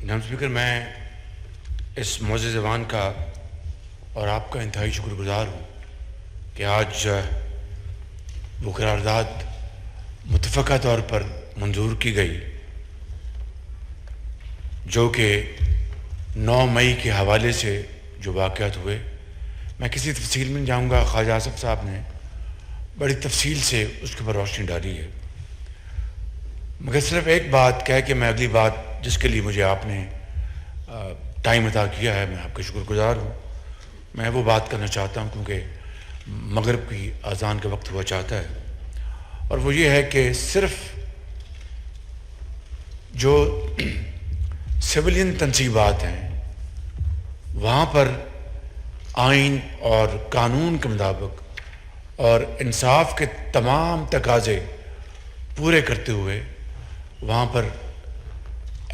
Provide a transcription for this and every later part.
جناب اسپیکر، میں اس معزز ایوان کا اور آپ کا انتہائی شکر گزار ہوں کہ آج وہ قرارداد متفقہ طور پر منظور کی گئی جو کہ 9 مئی کے حوالے سے جو واقعات ہوئے. میں کسی تفصیل میں نہیں جاؤں گا، خواجہ آصف صاحب نے بڑی تفصیل سے اس کے اوپر روشنی ڈالی ہے، مگر صرف ایک بات کہہ کہ میں اگلی بات جس کے لیے مجھے آپ نے ٹائم عطا کیا ہے، میں آپ کا شکر گزار ہوں. میں وہ بات کرنا چاہتا ہوں کیونکہ مغرب کی اذان کا وقت ہوا چاہتا ہے، اور وہ یہ ہے کہ صرف جو سویلین تنصیبات ہیں وہاں پر آئین اور قانون کے مطابق اور انصاف کے تمام تقاضے پورے کرتے ہوئے وہاں پر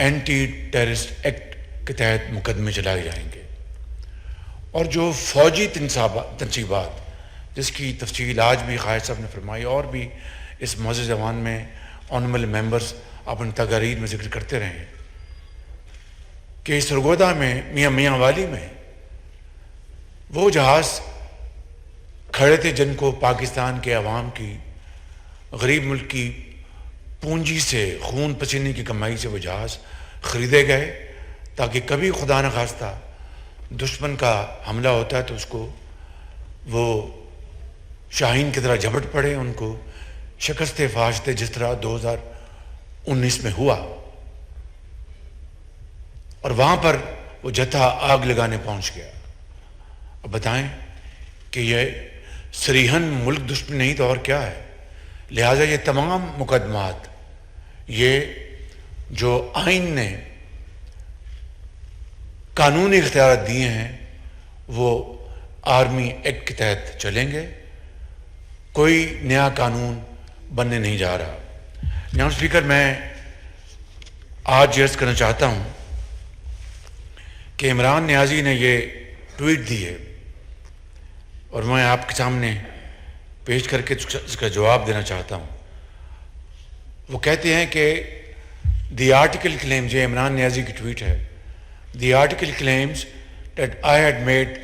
اینٹی ٹیررسٹ ایکٹ کے تحت مقدمے چلائے جائیں گے. اور جو فوجی تنصیبات جس کی تفصیل آج بھی قائد صاحب نے فرمائی اور بھی اس معزز ایوان میں آنریبل ممبرز اپنے تقاریر میں ذکر کرتے رہے ہیں کہ سرگودا میں میاں والی میں وہ جہاز کھڑے تھے جن کو پاکستان کے عوام کی غریب ملک کی پونجی سے خون پسینے کی کمائی سے وہ جہاز خریدے گئے تاکہ کبھی خدا نخواستہ دشمن کا حملہ ہوتا ہے تو اس کو وہ شاہین کی طرح جھپٹ پڑے، ان کو شکست فاش دے جس طرح 2019 میں ہوا. اور وہاں پر وہ جتھا آگ لگانے پہنچ گیا. اب بتائیں کہ یہ سریحن ملک دشمن نہیں تو اور کیا ہے. لہٰذا یہ تمام مقدمات یہ جو آئین نے قانونی اختیارات دیے ہیں وہ آرمی ایکٹ کے تحت چلیں گے، کوئی نیا قانون بننے نہیں جا رہا. جناب اسپیکر، میں آج عرض کرنا چاہتا ہوں کہ عمران نیازی نے یہ ٹویٹ دی ہے اور میں آپ کے سامنے پیش کر کے اس کا جواب دینا چاہتا ہوں. وہ کہتے ہیں کہ دی آرٹیکل کلیمز، یہ عمران نیازی کی ٹویٹ ہے، the article claims that I had made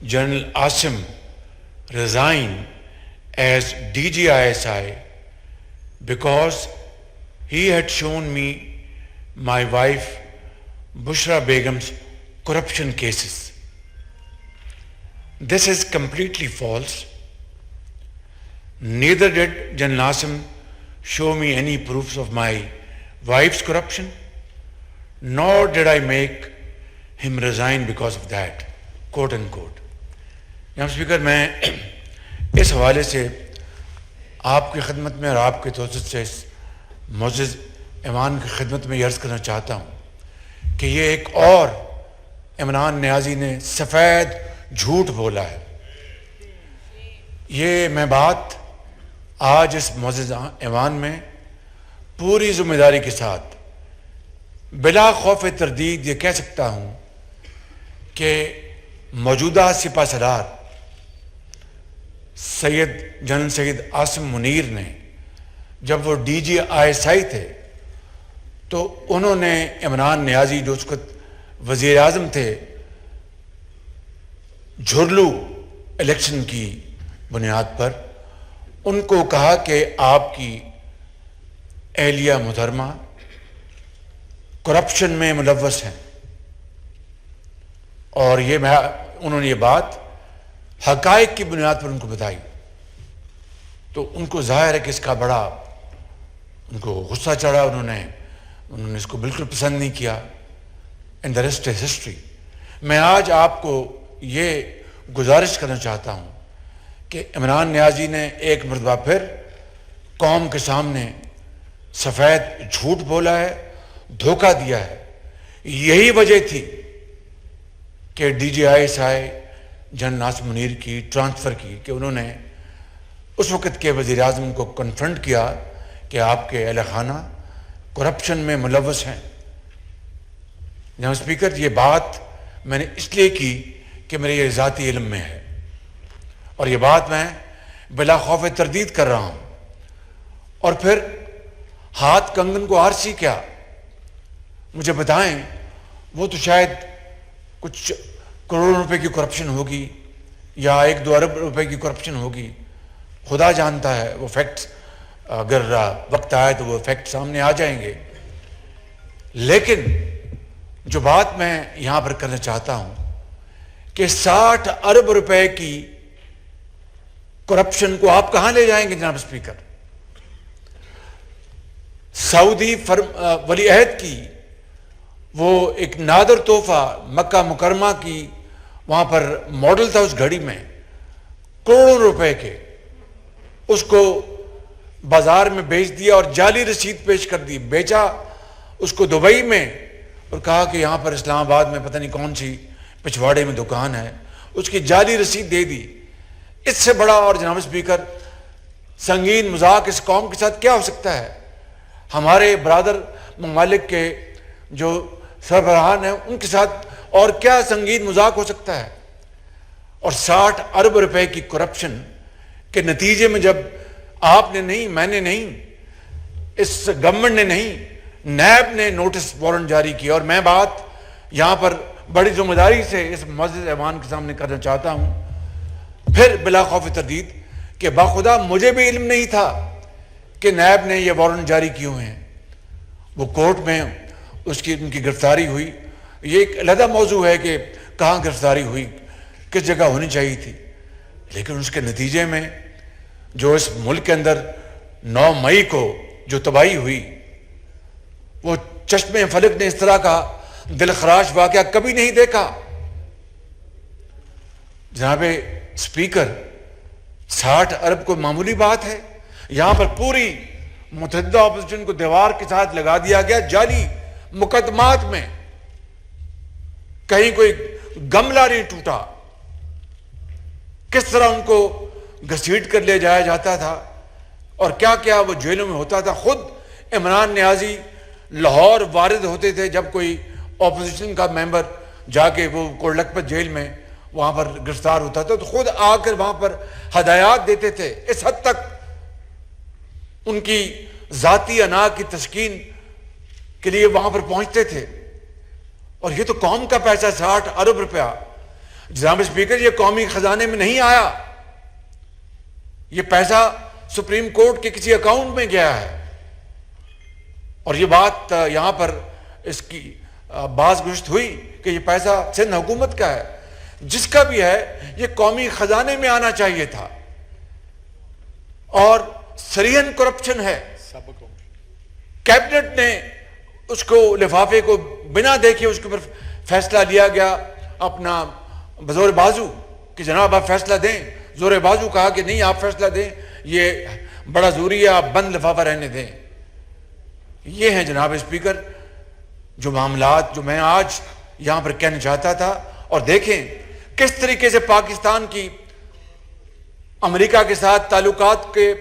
general Asim resign as DGISI because he had shown me my wife Bushra Begum's corruption cases. This is completely false. Neither did General Asim show me any proofs of my wife's corruption, nor did I make him resign because of that, quote unquote. جناب speaker, میں اس حوالے سے آپ کی خدمت میں اور آپ کے توسط سے اس معزز ایوان کی خدمت میں یہ عرض کرنا چاہتا ہوں کہ یہ ایک اور عمران نیازی نے سفید جھوٹ بولا ہے. یہ میں بات آج اس معزز ایوان میں پوری ذمہ داری کے ساتھ بلا خوف تردید یہ کہہ سکتا ہوں کہ موجودہ سپہ سالار جنرل سید عاصم منیر نے جب وہ DGISI تھے تو انہوں نے عمران نیازی جو اس وقت وزیر اعظم تھے جھرلو الیکشن کی بنیاد پر ان کو کہا کہ آپ کی اہلیہ محترمہ کرپشن میں ملوث ہیں، اور انہوں نے یہ بات حقائق کی بنیاد پر ان کو بتائی. تو ان کو ظاہر ہے کہ اس کا بڑا ان کو غصہ چڑھا، انہوں نے اس کو بالکل پسند نہیں کیا. And the rest is history. میں آج آپ کو یہ گزارش کرنا چاہتا ہوں کہ عمران نیازی نے ایک مرتبہ پھر قوم کے سامنے سفید جھوٹ بولا ہے، دھوکہ دیا ہے. یہی وجہ تھی کہ DGISI جنرل عاصم منیر کی ٹرانسفر کی کہ انہوں نے اس وقت کے وزیر اعظم کو کنفرنٹ کیا کہ آپ کے اہل خانہ کرپشن میں ملوث ہیں. جناب اسپیکر، یہ بات میں نے اس لیے کی کہ میرے یہ ذاتی علم میں ہے اور یہ بات میں بلا خوف تردید کر رہا ہوں. اور پھر ہاتھ کنگن کو آرسی کیا؟ مجھے بتائیں وہ تو شاید کچھ کروڑوں روپے کی کرپشن ہوگی یا 1-2 ارب روپے کی کرپشن ہوگی، خدا جانتا ہے وہ فیکٹس، اگر وقت آئے تو وہ فیکٹ سامنے آ جائیں گے. لیکن جو بات میں یہاں پر کرنا چاہتا ہوں کہ 60 ارب روپے کی کرپشن کو آپ کہاں لے جائیں گے جناب اسپیکر؟ سعودی ولی عہد کی وہ ایک نادر تحفہ مکہ مکرمہ کی وہاں پر ماڈل تھا، اس گھڑی میں کروڑوں روپے کے، اس کو بازار میں بیچ دیا اور جعلی رسید پیش کر دی، بیچا اس کو دبئی میں اور کہا کہ یہاں پر اسلام آباد میں پتہ نہیں کون سی پچھواڑے میں دکان ہے، اس کی جعلی رسید دے دی. اس سے بڑا اور جناب اسپیکر سنگین مذاق اس قوم کے ساتھ کیا ہو سکتا ہے؟ ہمارے برادر ممالک کے جو سربراہان ہیں ان کے ساتھ اور کیا سنگین مذاق ہو سکتا ہے؟ اور 60 ارب روپے کی کرپشن کے نتیجے میں جب آپ نے نہیں، میں نے نہیں، اس گورنمنٹ نے نہیں، نیب نے نوٹس وارنٹ جاری کیا. اور میں بات یہاں پر بڑی ذمہ داری سے اس معزز ایوان کے سامنے کرنا چاہتا ہوں پھر بلا خوف تردید کہ باخدا مجھے بھی علم نہیں تھا کہ نیب نے یہ وارنٹ جاری کیے ہوئے ہیں. وہ کورٹ میں ان کی گرفتاری ہوئی، یہ ایک علیحدہ موضوع ہے کہ کہاں گرفتاری ہوئی، کس جگہ ہونی چاہیے تھی، لیکن اس کے نتیجے میں جو اس ملک کے اندر 9 مئی کو جو تباہی ہوئی، وہ چشمے فلک نے اس طرح کا دلخراش واقعہ کبھی نہیں دیکھا. جناب اسپیکر 60 ارب کو معمولی بات ہے؟ یہاں پر پوری متحدہ اپوزیشن کو دیوار کے ساتھ لگا دیا گیا جعلی مقدمات میں، کہیں کوئی گملہ نہیں ٹوٹا. کس طرح ان کو گھسیٹ کر لے جایا جاتا تھا اور کیا کیا وہ جیلوں میں ہوتا تھا. خود عمران نیازی لاہور وارد ہوتے تھے جب کوئی اپوزیشن کا ممبر جا کے وہ کوڑلکھپت جیل میں وہاں پر گرفتار ہوتا تھا تو خود آ کر وہاں پر ہدایات دیتے تھے. اس حد تک ان کی ذاتی انا کی تسکین کے لیے وہاں پر پہنچتے تھے. اور یہ تو قوم کا پیسہ 60 ارب روپیہ جناب اسپیکر، یہ قومی خزانے میں نہیں آیا، یہ پیسہ سپریم کورٹ کے کسی اکاؤنٹ میں گیا ہے. اور یہ بات یہاں پر اس کی باز گشت ہوئی کہ یہ پیسہ سندھ حکومت کا ہے. جس کا بھی ہے یہ قومی خزانے میں آنا چاہیے تھا. اور سریحن کرپشن ہے. کیبنٹ نے اس کو لفافے کو بنا دیکھے اس کے اوپر فیصلہ لیا گیا اپنا بزور بازو کہ جناب آپ فیصلہ دیں. زور بازو کہا کہ نہیں آپ فیصلہ دیں، یہ بڑا ضروری ہے، آپ بند لفافہ رہنے دیں. یہ ہیں جناب اسپیکر جو معاملات جو میں آج یہاں پر کہنا چاہتا تھا. اور دیکھیں کس طریقے سے پاکستان کی امریکہ کے ساتھ تعلقات کے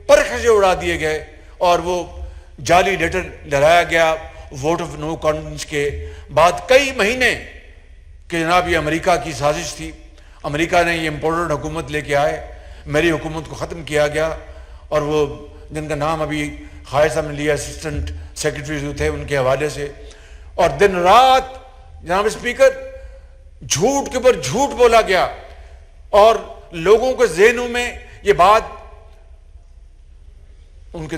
پرخاشے اڑا دیے گئے اور وہ جعلی لیٹر لہرایا گیا ووٹ آف نو کانفیڈنس کے بعد کئی مہینے کہ جناب یہ امریکہ کی سازش تھی، امریکہ نے یہ امپورٹڈ حکومت لے کے آئے، میری حکومت کو ختم کیا گیا. اور وہ جن کا نام ابھی خالد صاحب نے لیا اسسٹنٹ سیکرٹری جو تھے ان کے حوالے سے، اور دن رات جناب اسپیکر جھوٹ کے اوپر جھوٹ بولا گیا اور لوگوں کے ذہنوں میں یہ بات ان کے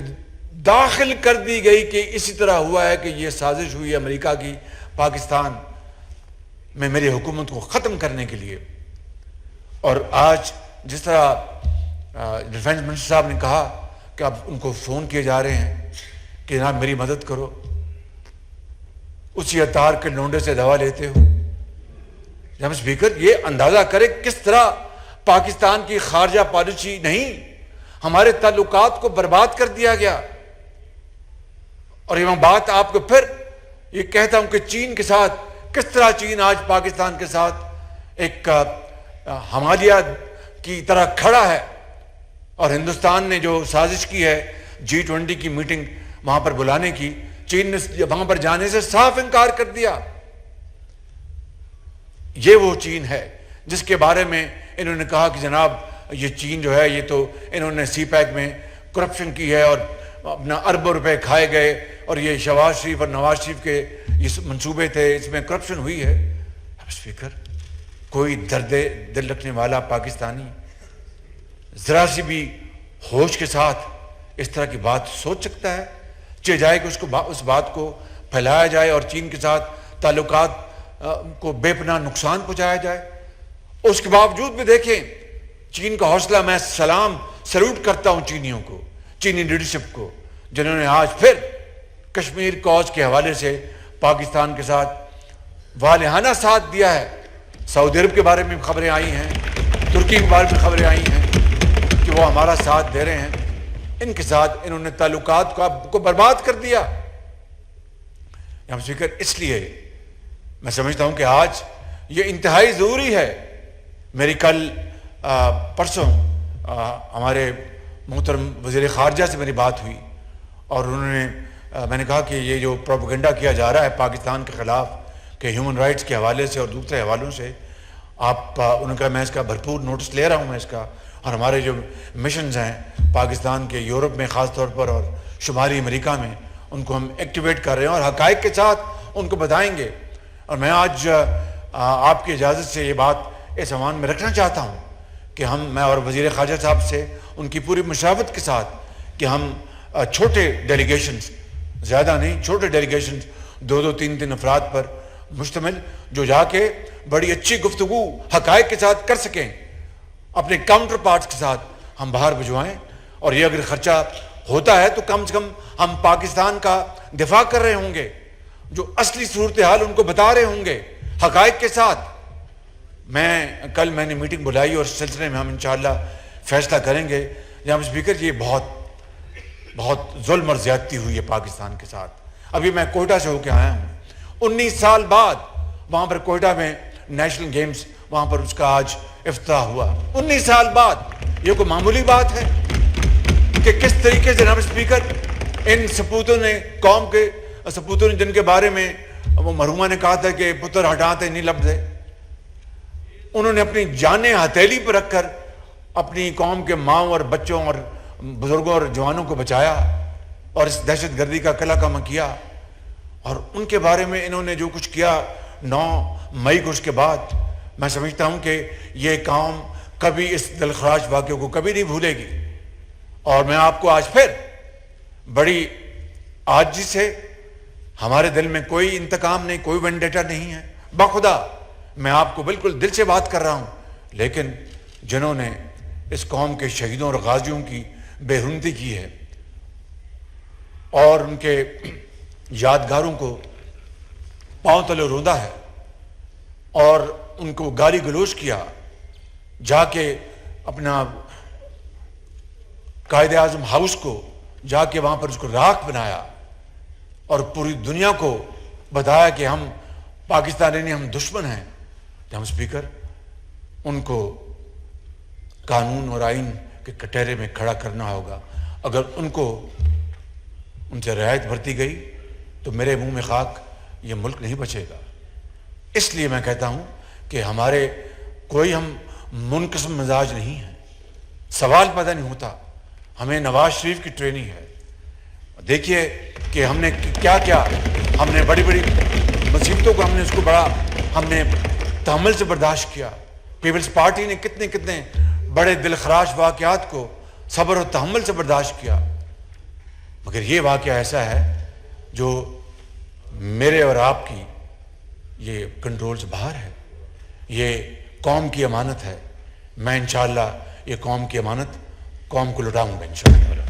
داخل کر دی گئی کہ اسی طرح ہوا ہے کہ یہ سازش ہوئی امریکہ کی پاکستان میں میری حکومت کو ختم کرنے کے لیے. اور آج جس طرح ڈیفینس منسٹر صاحب نے کہا کہ اب ان کو فون کیے جا رہے ہیں کہ جناب میری مدد کرو، اسی اطار کے لونڈے سے دوا لیتے ہو. جناب اسپیکر یہ اندازہ کرے کس طرح پاکستان کی خارجہ پالیسی نہیں، ہمارے تعلقات کو برباد کر دیا گیا. اور یہ میں بات آپ کو پھر یہ کہتا ہوں کہ چین کے ساتھ کس طرح چین آج پاکستان کے ساتھ ایک ہمالیہ کی طرح کھڑا ہے. اور ہندوستان نے جو سازش کی ہے G20 کی میٹنگ وہاں پر بلانے کی، چین نے وہاں پر جانے سے صاف انکار کر دیا. یہ وہ چین ہے جس کے بارے میں انہوں نے کہا کہ جناب یہ چین جو ہے یہ تو انہوں نے سی پیک میں کرپشن کی ہے اور اپنا اربوں روپے کھائے گئے اور یہ شہباز شریف اور نواز شریف کے یہ منصوبے تھے, اس میں کرپشن ہوئی ہے. اسپیکر, کوئی درد دل رکھنے والا پاکستانی ذرا سی بھی ہوش کے ساتھ اس طرح کی بات سوچ سکتا ہے؟ چاہے جائے کہ اس بات کو پھیلایا جائے اور چین کے ساتھ تعلقات کو بے پناہ نقصان پہنچایا جائے. اس کے باوجود بھی دیکھیں چین کا حوصلہ. میں سلوٹ کرتا ہوں چینیوں کو, چینی لیڈرشپ کو, جنہوں نے آج پھر کشمیر کاز کے حوالے سے پاکستان کے ساتھ والہانہ ساتھ دیا ہے. سعودی عرب کے بارے میں خبریں آئی ہیں, ترکی کے بارے میں خبریں آئی ہیں کہ وہ ہمارا ساتھ دے رہے ہیں. ان کے ساتھ انہوں نے تعلقات کو برباد کر دیا. اسپیکر, اس لیے میں سمجھتا ہوں کہ آج یہ انتہائی ضروری ہے. میری کل پرسوں ہمارے محترم وزیر خارجہ سے میری بات ہوئی اور میں نے کہا کہ یہ جو پروپیگنڈا کیا جا رہا ہے پاکستان کے خلاف کہ ہیومن رائٹس کے حوالے سے اور دوسرے حوالوں سے, انہوں نے کہا میں اس کا بھرپور نوٹس لے رہا ہوں میں اس کا, اور ہمارے جو مشنز ہیں پاکستان کے یورپ میں خاص طور پر اور شمالی امریکہ میں, ان کو ہم ایکٹیویٹ کر رہے ہیں اور حقائق کے ساتھ ان کو بتائیں گے. اور میں آج آپ کی اجازت سے یہ بات اس عنوان میں رکھنا چاہتا ہوں کہ میں اور وزیر خارجہ صاحب سے ان کی پوری مشاورت کے ساتھ کہ ہم چھوٹے ڈیلیگیشنز, زیادہ نہیں, چھوٹے ڈیلیگیشنز 2-3 افراد پر مشتمل, جو جا کے بڑی اچھی گفتگو حقائق کے ساتھ کر سکیں, اپنے کاؤنٹر پارٹس کے ساتھ ہم باہر بھجوائیں. اور یہ اگر خرچہ ہوتا ہے تو کم سے کم ہم پاکستان کا دفاع کر رہے ہوں گے, جو اصلی صورتحال ان کو بتا رہے ہوں گے حقائق کے ساتھ. کل میں نے میٹنگ بلائی اور اس سلسلے میں ہم انشاءاللہ فیصلہ کریں گے. جناب اسپیکر, یہ بہت ظلم اور زیادتی ہوئی ہے پاکستان کے ساتھ. ابھی میں کوئٹہ سے ہو کے آیا ہوں, 19 سال بعد وہاں پر کوئٹہ میں نیشنل گیمز, وہاں پر اس کا آج افتتاح ہوا. 19 سال بعد. یہ کوئی معمولی بات ہے کہ کس طریقے سے جناب اسپیکر ان سپوتوں نے, قوم کے سپوتوں نے, جن کے بارے میں وہ مرحومہ نے کہا تھا کہ پتر ہٹاتے نہیں لفظ ہے, انہوں نے اپنی جانیں ہتھیلی پر رکھ کر اپنی قوم کے ماں اور بچوں اور بزرگوں اور جوانوں کو بچایا اور اس دہشت گردی کا قلعہ کما کیا. اور ان کے بارے میں انہوں نے جو کچھ کیا 9 مئی کو, اس کے بعد میں سمجھتا ہوں کہ یہ قوم کبھی اس دلخراش واقعے کو کبھی نہیں بھولے گی. اور میں آپ کو آج پھر بڑی عاجزی سے, ہمارے دل میں کوئی انتقام نہیں, کوئی وینڈیٹا نہیں ہے, بخدا میں آپ کو بالکل دل سے بات کر رہا ہوں, لیکن جنہوں نے اس قوم کے شہیدوں اور غازیوں کی بے حرمتی کی ہے اور ان کے یادگاروں کو پاؤں تلے روندا ہے اور ان کو گالی گلوچ کیا, جا کے اپنا قائد اعظم ہاؤس کو جا کے وہاں پر اس کو راکھ بنایا اور پوری دنیا کو بتایا کہ ہم پاکستانی نہیں, ہم دشمن ہیں. جناب اسپیکر, ان کو قانون اور آئین کے کٹہرے میں کھڑا کرنا ہوگا. اگر ان سے رعایت برتی گئی تو میرے منہ میں خاک, یہ ملک نہیں بچے گا. اس لیے میں کہتا ہوں کہ ہمارے کوئی ہم منقسم مزاج نہیں ہیں. سوال پیدا نہیں ہوتا, ہمیں نواز شریف کی ٹریننگ ہے. دیکھیے کہ ہم نے کیا ہم نے بڑی بڑی مصیبتوں کو ہم نے تحمل سے برداشت کیا. پیپلز پارٹی نے کتنے بڑے دلخراش واقعات کو صبر و تحمل سے برداشت کیا, مگر یہ واقعہ ایسا ہے جو میرے اور آپ کی یہ کنٹرول سے باہر ہے. یہ قوم کی امانت ہے. میں انشاءاللہ یہ قوم کی امانت قوم کو لوٹاؤں گا انشاءاللہ.